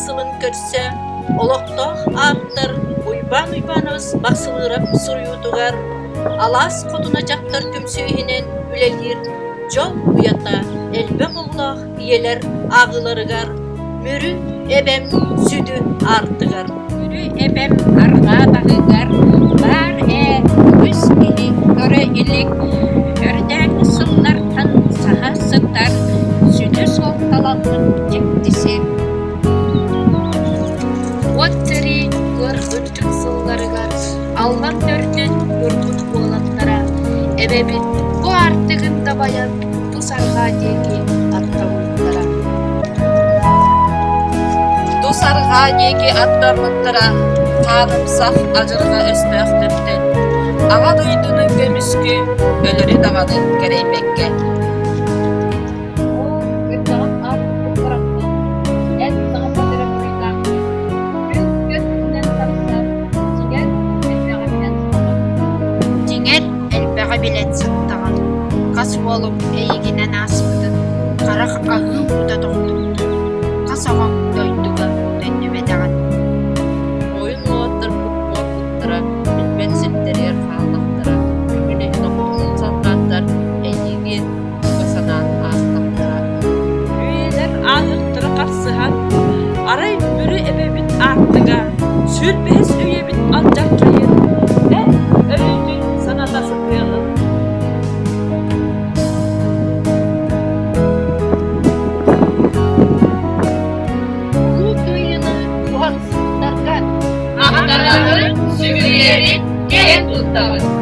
сылын көрсө, олоқтоқ аттар уйбан-уйбаныбыз бақсылырап сұруютугар, алас қотуна жақтар түмсүйінен үлелер, жол уята элбе қоллақ иелер ағыларыгар, мүрі эбем сүді артыгар. Мүрі эбем арға бағыгар, бар үс или көрі илік, өрдәңі сыллартан саға сықтар, сүді сол таланын жектісі. Оттери көр үттік сылларыгар, алған төрден үргіт болаттара, эбебін бұ артығында баян тұсарға деге аттамыттара. Тұсарға деге аттамыттара, қаным сақ ажырға өстіқтіптен, аға дойдының көміскі өлірі дағаны кереймекке. Билет саттаған, қас болып әйгенен асмыдын, қарақ ағы бұда тоқтықты, қас оған дойдыға дөннебедіған. Ойын олаттар бұтмор бұттыра, білмен сеттерер қалдықтыра, бүгіне тоқтығын сатқаттар, әйген басанан астықтыра. Үйелер ағықтыры қарсыған, арай бүрі әбебін артыға, сүрбес үйебін алжақ қайын, өйді санатасы қиылы. Ақтарların sürüleri en tuttağı.